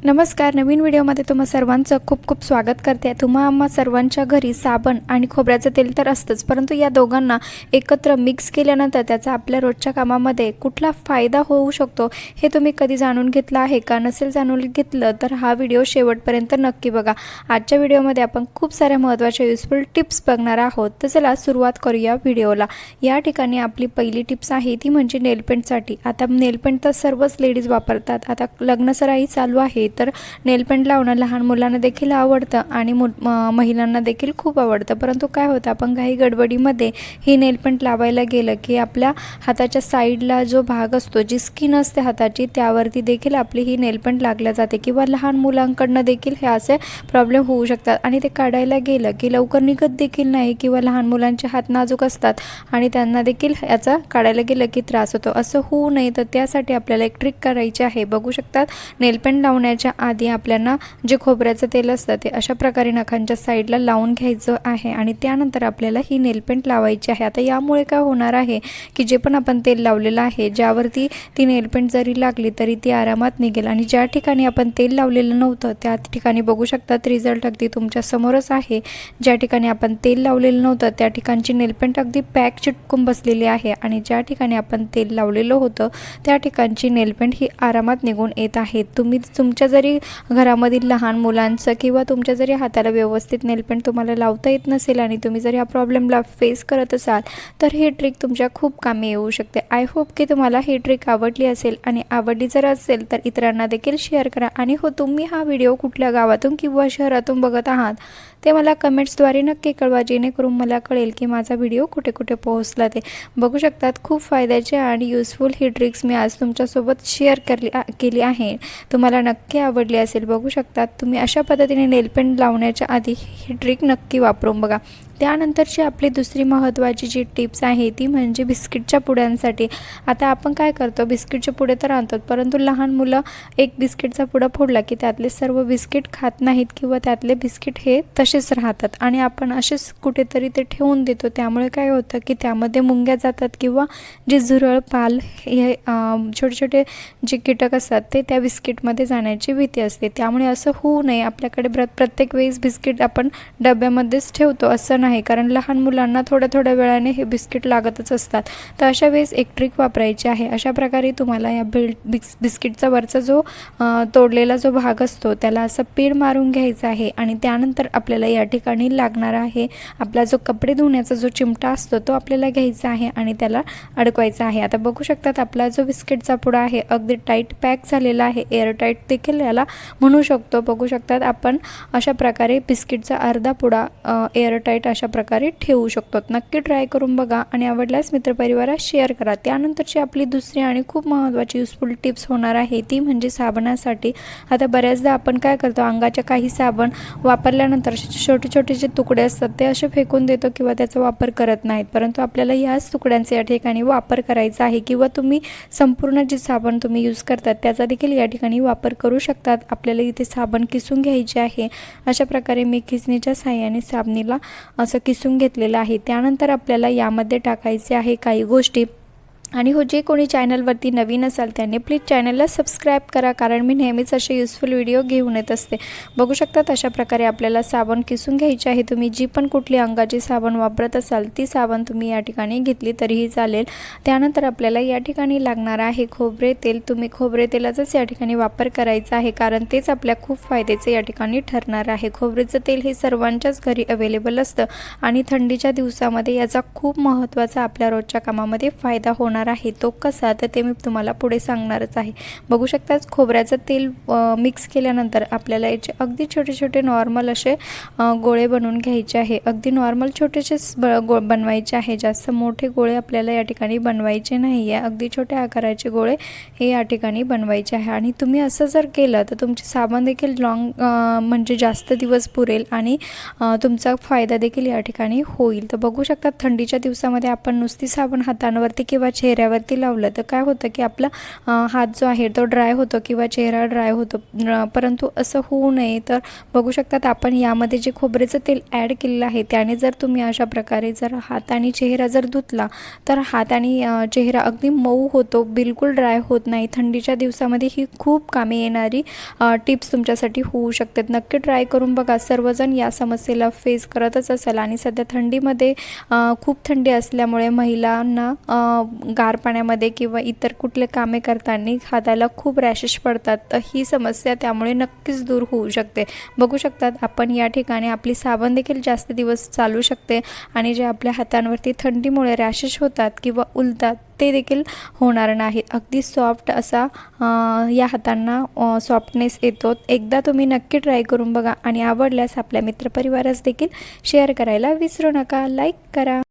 नमस्कार. नवीन व्हिडिओमध्ये तुम्हा सर्वांचं खूप खूप स्वागत करते. आम्हा सर्वांच्या घरी साबण आणि खोबऱ्याचं तेल तर असतंच, परंतु या दोघांना एकत्र मिक्स केल्यानंतर त्याचा आपल्या रोजच्या कामामध्ये कुठला फायदा होऊ शकतो हे तुम्ही कधी जाणून घेतलं आहे का? नसेल जाणून घेतलं तर हा व्हिडिओ शेवटपर्यंत नक्की बघा. आजच्या व्हिडिओमध्ये आपण खूप साऱ्या महत्त्वाच्या युजफुल टिप्स बघणार आहोत. तर चला सुरुवात करूया व्हिडिओला. या ठिकाणी आपली पहिली टिप्स आहे ती म्हणजे नेलपेंटसाठी. आता नेलपेंट तर सर्वच लेडीज वापरतात. आता लग्नसराई चालू आहे तर नेलपेंट लावणं लहान मुलांना देखील आवडतं आणि महिलांना देखील खूप आवडतं. परंतु काय होतं, आपण काही गडबडीमध्ये ही नेलपेंट लावायला गेलं की आपल्या हाताच्या साईडला जो भाग असतो, जी स्किन असते हाताची, त्यावरती देखील आपली ही नेलपेंट लागल्या जाते किंवा लहान मुलांकडनं देखील हे असे प्रॉब्लेम होऊ शकतात आणि ते काढायला गेलं की लवकर निघत देखील नाही किंवा लहान मुलांचे हात नाजूक असतात आणि त्यांना देखील याचा काढायला गेलं की त्रास होतो. असं होऊ नये तर त्यासाठी आपल्याला एक ट्रिक करायची आहे. बघू शकतात, नेलपेंट लावण्याच्या आधी आपल्याला जे खोबऱ्याचं तेल असतं ते अशा प्रकारे नखांच्या साईडला लावून घ्यायचं आहे आणि त्यानंतर आपल्याला ही नेलपेंट लावायची आहे. आता यामुळे काय होणार आहे की जे पण आपण तेल लावलेलं आहे, ज्यावरती ती नेलपेंट जरी लागली तरी ती आरामात निघेल आणि ज्या ठिकाणी आपण तेल लावलेलं नव्हतं त्या ठिकाणी बघू शकतात रिझल्ट अगदी तुमच्या समोरच आहे. ज्या ठिकाणी आपण तेल लावलेलं नव्हतं त्या ठिकाणची नेलपेंट अगदी पॅक चिटकून बसलेली आहे आणि ज्या ठिकाणी आपण तेल लावलेलं होतं त्या ठिकाणची नेलपेंट ही आरामात निघून येत आहे. तुम्ही तुमच्या जरी घरामधील लहान मुलांचं किंवा तुमच्या जरी हाताला व्यवस्थित नेलपेंट तुम्हाला लावता येत नसेल आणि तुम्ही जर ह्या प्रॉब्लेमला फेस करत असाल तर ही ट्रिक तुमच्या खूप कामी येऊ शकते. आय होप की तुम्हाला ही ट्रिक आवडली असेल आणि आवडली जर असेल तर इतरांना देखील शेअर करा. आणि हो, तुम्ही हा व्हिडिओ कुठल्या गावातून किंवा शहरातून बघत आहात ते मला कमेंट्सद्वारे नक्की कळवा, जेणेकरून मला कळेल की माझा व्हिडिओ कुठे कुठे पोहोचला ते. बघू शकतात, खूप फायद्याचे आणि युजफुल ही ट्रिक्स मी आज तुमच्यासोबत शेअर केली आहे. तुम्हाला नक्की आवडली असेल. बघू शकतात, तुम्ही अशा पद्धतीने नेलपेंट लावण्याच्या आधी ही ट्रिक नक्की वापरून बघा. त्यानंतरची आपली दुसरी महत्त्वाची जी टिप्स आहे ती म्हणजे बिस्किटच्या पुड्यांसाठी. आता आपण काय करतो, बिस्किटचे पुडे तर आणतो, परंतु लहान मुलं एक बिस्किटचा पुडा फोडला की त्यातले सर्व बिस्किट खात नाहीत किंवा त्यातले बिस्किट हे तसेच राहतात आणि आपण असेच कुठेतरी ते ठेवून देतो. त्यामुळे काय होतं की त्यामध्ये मुंग्या जातात किंवा जे झुरळ पाल हे छोटे छोटे जे कीटक असतात ते त्या बिस्किटमध्ये जाण्याची भीती असते. त्यामुळे असं होऊ नये. आपल्याकडे प्रत्येक वेळेस बिस्किट आपण डब्यामध्येच ठेवतो असं नाही, कारण लहान मुलांना थोड्या वेळाने हे बिस्किट लागतच असतात. तर अशा वेळेस एक ट्रिक वापरायची आहे. अशा प्रकारे तुम्हाला या बिस्किटचा वरचा जो तोडलेला जो भाग असतो त्याला असं पीळ मारून घ्यायचा आहे आणि त्यानंतर आपल्याला या ठिकाणी लागणार आहे आपला जो कपडे धुण्याचा जो चिमटा असतो तो आपल्याला घ्यायचा आहे आणि त्याला अडकवायचा आहे. आता बघू शकतात, आपला जो बिस्किटचा पुडा आहे अगदी टाईट पॅक झालेला आहे, एअरटाईट देखील याला म्हणू शकतो. बघू शकतात, आपण अशा प्रकारे बिस्किटचा अर्धा पुडा एअरटाईट अशा प्रकारे ठेवू शकतो. नक्की ट्राय करून बघा आणि आवडल्यास मित्रपरिवारात शेअर करा. त्यानंतरची आपली दुसरी आणि खूप महत्त्वाची युजफुल टिप्स होणार आहे ती म्हणजे साबणासाठी. आता बऱ्याचदा आपण काय करतो, अंगाच्या काही साबण वापरल्यानंतर छोटे छोटे जे तुकडे असतात ते असे फेकून देतो किंवा त्याचा वापर करत नाहीत, परंतु आपल्याला ह्याच तुकड्यांचा या ठिकाणी वापर करायचा आहे किंवा तुम्ही संपूर्ण जे साबण तुम्ही यूज करतात त्याचा देखील या ठिकाणी वापर करू शकतात. आपल्याला इथे साबण किसून घ्यायचे आहे. अशा प्रकारे मी किसणीच्या साहाय्याने साबणीला असं किसून घेतलेलं आहे. त्यानंतर आपल्याला यामध्ये टाकायचे आहे काही गोष्टी. आणि हो, जे कोणी चॅनलवरती नवीन असाल त्यांनी प्लीज चॅनलला सबस्क्राईब करा, कारण मी नेहमीच असे युजफुल व्हिडिओ घेऊन येत असते. बघू शकतात, अशा प्रकारे आपल्याला साबण किसून घ्यायची आहे. तुम्ही जी पण कुठली अंगाची साबण वापरत असाल ती साबण तुम्ही या ठिकाणी घेतली तरीही चालेल. त्यानंतर आपल्याला या ठिकाणी लागणार आहे खोबरे तेल. तुम्ही खोबरे तेलाचाच या ठिकाणी वापर करायचा आहे, कारण तेच आपल्या खूप फायद्याचे या ठिकाणी ठरणार आहे. खोबरेचं तेल हे सर्वांच्याच घरी अवेलेबल असतं आणि थंडीच्या दिवसामध्ये याचा खूप महत्त्वाचा आपल्या रोजच्या कामामध्ये फायदा होणार आहे. तो कसा, तर ते मी तुम्हाला पुढे सांगणारच आहे. बघू शकता, खोबऱ्याचं तेल मिक्स केल्यानंतर आपल्याला याचे अगदी छोटे छोटे नॉर्मल असे गोळे बनवून घ्यायचे आहे. अगदी नॉर्मल छोटेसेच बनवायचे आहे. जास्त मोठे गोळे आपल्याला या ठिकाणी बनवायचे नाही आहे. अगदी छोट्या आकाराचे गोळे हे या ठिकाणी बनवायचे आहे आणि तुम्ही असं जर केलं तर तुमचे साबण देखील म्हणजे जास्त दिवस पुरेल आणि तुमचा फायदा देखील या ठिकाणी होईल. तर बघू शकता, थंडीच्या दिवसामध्ये आपण नुसती साबण हातांवरती किंवा चेहऱ्यावरती लावलं तर काय होतं की आपला हात जो आहे तो ड्राय होतो किंवा चेहरा ड्राय होतो, परंतु असं होऊ नये तर बघू शकतात आपण यामध्ये जे खोबरेचं तेल ॲड केलेलं आहे त्याने जर तुम्ही अशा प्रकारे जर हात आणि चेहरा जर धुतला तर हात आणि चेहरा अगदी मऊ होतो, बिलकुल ड्राय होत नाही. थंडीच्या दिवसामध्ये ही खूप कामी येणारी टिप्स तुमच्यासाठी होऊ शकतात. नक्की ट्राय करून बघा. सर्वजण या समस्येला फेस करतच असाल आणि सध्या थंडीमध्ये खूप थंडी असल्यामुळे महिलांना गार पाण्यामध्ये किंवा इतर कुठले कामे करताना हाताला खूप रॅशेस पडतात, तर ही समस्या त्यामुळे नक्कीच दूर होऊ शकते. बघू शकतात आपण या ठिकाणी आपली साबण देखील जास्त दिवस चालू शकते आणि जे आपल्या हातांवरती थंडीमुळे रॅशेस होतात किंवा उलतात ते देखील होणार नाही. अगदी सॉफ्ट असा या हातांना सॉफ्टनेस येतो. एकदा तुम्ही नक्की ट्राय करून बघा आणि आवडल्यास आपल्या मित्रपरिवारास देखील शेअर करायला विसरू नका. लाईक करा.